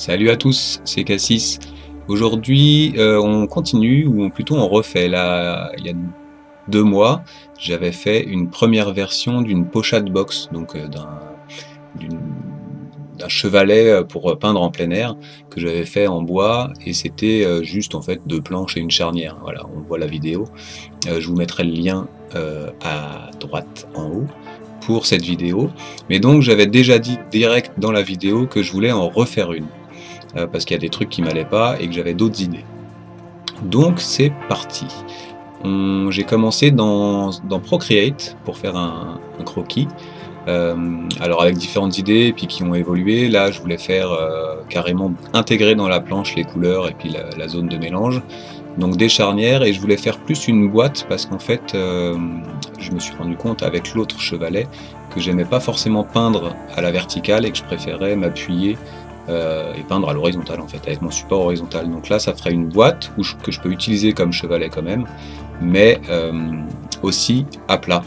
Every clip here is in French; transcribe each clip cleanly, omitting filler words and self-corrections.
Salut à tous, c'est Cassis. Aujourd'hui, on continue, ou plutôt on refait. Là, il y a 2 mois, j'avais fait une première version d'une pochade box, donc d'une- d'un chevalet pour peindre en plein air, que j'avais fait en bois, et c'était juste en fait 2 planches et une charnière. Voilà, on voit la vidéo. Je vous mettrai le lien à droite en haut pour cette vidéo. Mais donc j'avais déjà dit direct dans la vidéo que je voulais en refaire une. Parce qu'il y a des trucs qui m'allaient pas et que j'avais d'autres idées. Donc c'est parti. J'ai commencé dans Procreate pour faire un croquis. Alors avec différentes idées et puis qui ont évolué. Là je voulais faire carrément intégrer dans la planche les couleurs et puis la zone de mélange. Donc des charnières, et je voulais faire plus une boîte parce qu'en fait je me suis rendu compte avec l'autre chevalet que j'aimais pas forcément peindre à la verticale et que je préférais m'appuyer et peindre à l'horizontale en fait, avec mon support horizontal. Donc là ça ferait une boîte que je peux utiliser comme chevalet quand même, mais aussi à plat.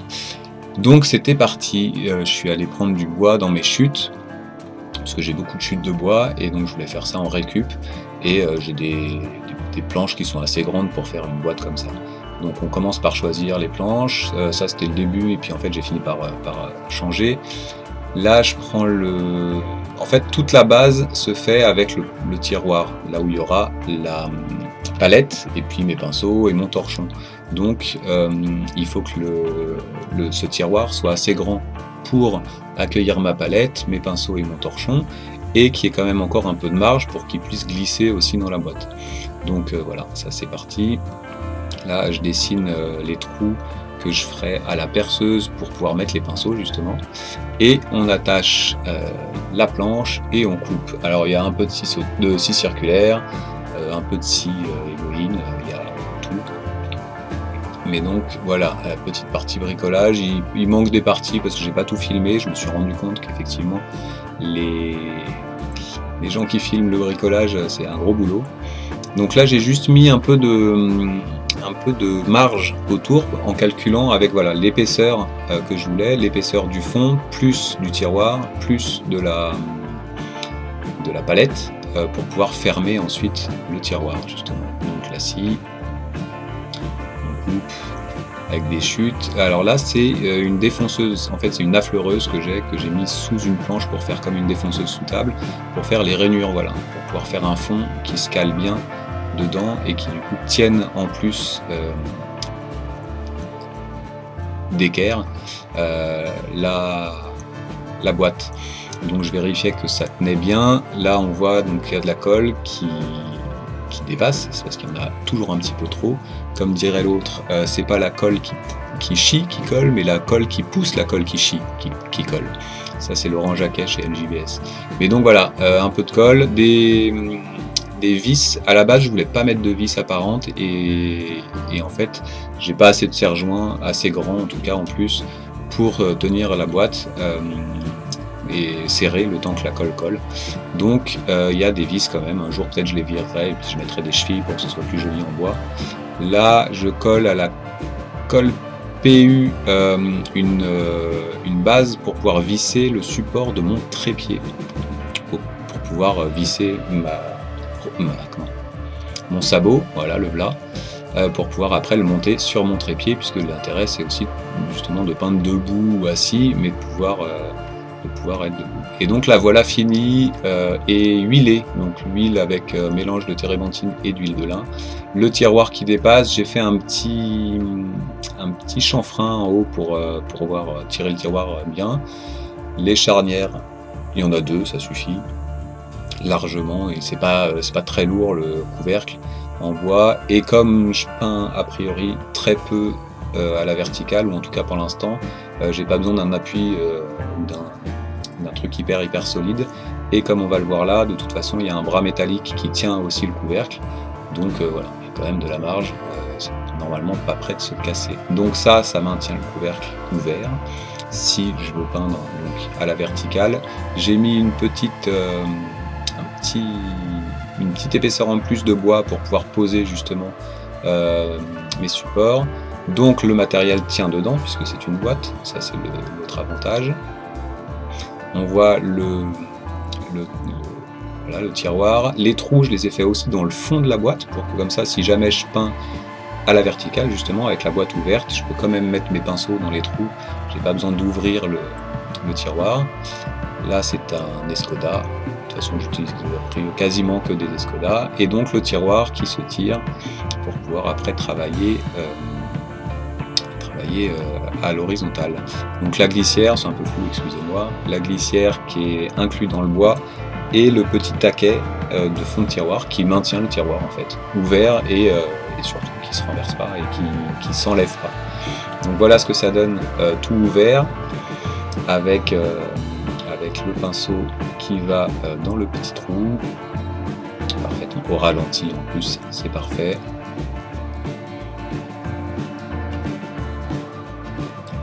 Donc c'était parti, je suis allé prendre du bois dans mes chutes, parce que j'ai beaucoup de chutes de bois, et donc je voulais faire ça en récup, et j'ai des planches qui sont assez grandes pour faire une boîte comme ça. Donc on commence par choisir les planches, ça c'était le début, et puis en fait j'ai fini par changer. Là je prends en fait toute la base se fait avec le tiroir, là où il y aura la palette, et puis mes pinceaux et mon torchon. Donc il faut que ce tiroir soit assez grand pour accueillir ma palette, mes pinceaux et mon torchon, et qu'il y ait quand même encore un peu de marge pour qu'il puisse glisser aussi dans la boîte. Donc voilà, ça c'est parti. Là je dessine les trous que je ferai à la perceuse pour pouvoir mettre les pinceaux justement, et on attache la planche et on coupe. Alors il y a un peu de scie circulaire, un peu de scie égoïne, il y a tout. Mais donc voilà, la petite partie bricolage, il manque des parties parce que j'ai pas tout filmé. Je me suis rendu compte qu'effectivement les gens qui filment le bricolage, c'est un gros boulot. Donc là j'ai juste mis un peu de marge autour en calculant avec voilà l'épaisseur que je voulais, l'épaisseur du fond, plus du tiroir, plus de la palette, pour pouvoir fermer ensuite le tiroir justement. Donc la scie, on coupe avec des chutes. Alors là c'est une défonceuse, en fait c'est une affleureuse que j'ai mise sous une planche pour faire comme une défonceuse sous table, pour faire les rainures, voilà, pour pouvoir faire un fond qui se cale bien dedans et qui du coup tiennent en plus d'équerre la boîte. Donc je vérifiais que ça tenait bien. Là on voit donc il y a de la colle qui dépasse, c'est parce qu'il y en a toujours un petit peu trop. Comme dirait l'autre, c'est pas la colle qui chie qui colle, mais la colle qui pousse la colle qui chie qui colle. Ça c'est Laurent Jacquet chez NJBS. Mais donc voilà, un peu de colle, des vis. À la base je voulais pas mettre de vis apparentes, et en fait j'ai pas assez de serre-joint, assez grand en tout cas en plus, pour tenir la boîte et serrer le temps que la colle colle. Donc il y a des vis quand même. Un jour peut-être je les virerai et puis je mettrai des chevilles pour que ce soit plus joli en bois. Là je colle à la colle PU une base pour pouvoir visser le support de mon trépied, pour pouvoir visser mon sabot, voilà le blas, pour pouvoir après le monter sur mon trépied, puisque l'intérêt c'est aussi justement de peindre debout ou assis, mais de pouvoir être debout. Et donc la voilà finie et huilée, donc l'huile avec mélange de térébenthine et d'huile de lin. Le tiroir qui dépasse, j'ai fait un petit chanfrein en haut pour pouvoir tirer le tiroir bien. Les charnières, il y en a 2, ça suffit largement, et c'est pas très lourd le couvercle en bois. Et comme je peins a priori très peu à la verticale, ou en tout cas pour l'instant, j'ai pas besoin d'un appui d'un truc hyper solide, et comme on va le voir là, de toute façon il y a un bras métallique qui tient aussi le couvercle, donc voilà, il y a quand même de la marge, c'est normalement pas prêt de se casser. Donc ça maintient le couvercle ouvert. Si je veux peindre donc à la verticale, j'ai mis une petite épaisseur en plus de bois pour pouvoir poser justement mes supports. Donc le matériel tient dedans puisque c'est une boîte, ça c'est l'autre avantage. On voit Voilà le tiroir. Les trous, je les ai fait aussi dans le fond de la boîte, pour que comme ça, si jamais je peins à la verticale, justement, avec la boîte ouverte, je peux quand même mettre mes pinceaux dans les trous. J'ai pas besoin d'ouvrir le tiroir. Là, c'est un Escoda. De toute façon, j'utilise quasiment que des Escoda. Et donc, le tiroir qui se tire pour pouvoir après travailler à l'horizontale. Donc la glissière, c'est un peu flou, excusez-moi, la glissière qui est inclue dans le bois et le petit taquet de fond de tiroir qui maintient le tiroir en fait, ouvert et surtout qui se renverse pas et qui s'enlève pas. Donc voilà ce que ça donne tout ouvert avec le pinceau qui va dans le petit trou. Parfait, au ralenti en plus, c'est parfait.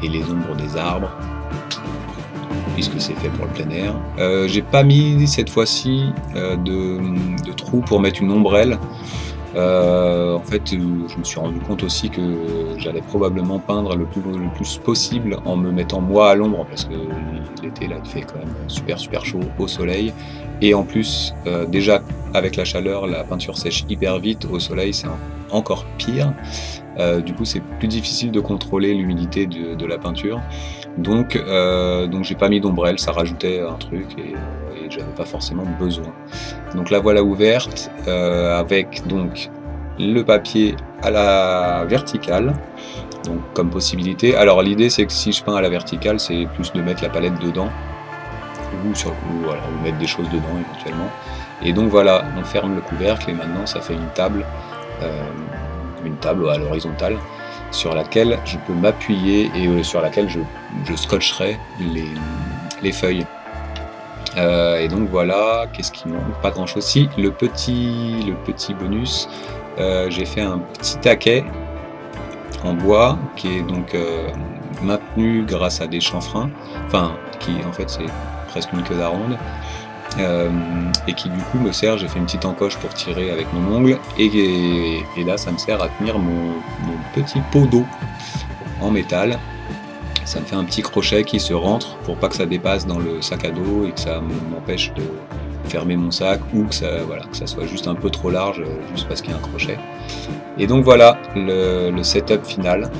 Et les ombres des arbres, puisque c'est fait pour le plein air. J'ai pas mis cette fois-ci de trou pour mettre une ombrelle. En fait, je me suis rendu compte aussi que j'allais probablement peindre le plus possible en me mettant moi à l'ombre, parce que l'été là il fait quand même super chaud au soleil. Et en plus, déjà avec la chaleur, la peinture sèche hyper vite, au soleil c'est encore pire. Du coup c'est plus difficile de contrôler l'humidité de la peinture. Donc j'ai pas mis d'ombrelle, ça rajoutait un truc et j'avais pas forcément besoin. Donc la voilà ouverte avec donc le papier à la verticale, donc comme possibilité. Alors l'idée c'est que si je peins à la verticale, c'est plus de mettre la palette dedans ou mettre des choses dedans éventuellement. Et donc voilà, on ferme le couvercle et maintenant ça fait une table à l'horizontale sur laquelle je peux m'appuyer et sur laquelle je scotcherai les feuilles. Et donc voilà, qu'est-ce qui manque? Pas grand chose. Si, le petit bonus, j'ai fait un petit taquet en bois qui est donc maintenu grâce à des chanfreins, enfin qui en fait c'est presque une queue d'aronde, et qui du coup me sert, j'ai fait une petite encoche pour tirer avec mon ongle, et là ça me sert à tenir mon petit pot d'eau en métal. Ça me fait un petit crochet qui se rentre pour pas que ça dépasse dans le sac à dos et que ça m'empêche de fermer mon sac, ou que ça soit juste un peu trop large juste parce qu'il y a un crochet. Et donc voilà le setup final.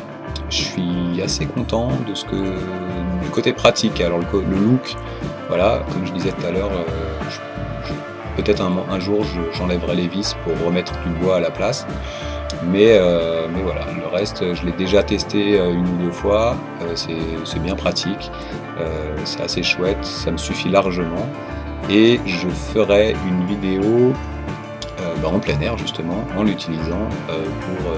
Je suis assez content du côté pratique. Alors le look, voilà, comme je disais tout à l'heure, peut-être un jour j'enlèverai les vis pour remettre du bois à la place. Mais voilà, le reste, je l'ai déjà testé une ou deux fois, c'est bien pratique, c'est assez chouette, ça me suffit largement. Et je ferai une vidéo en plein air justement, en l'utilisant pour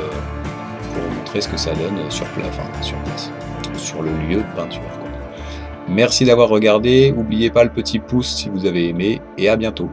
montrer ce que ça donne sur place, sur le lieu de peinture, quoi. Merci d'avoir regardé, n'oubliez pas le petit pouce si vous avez aimé, et à bientôt.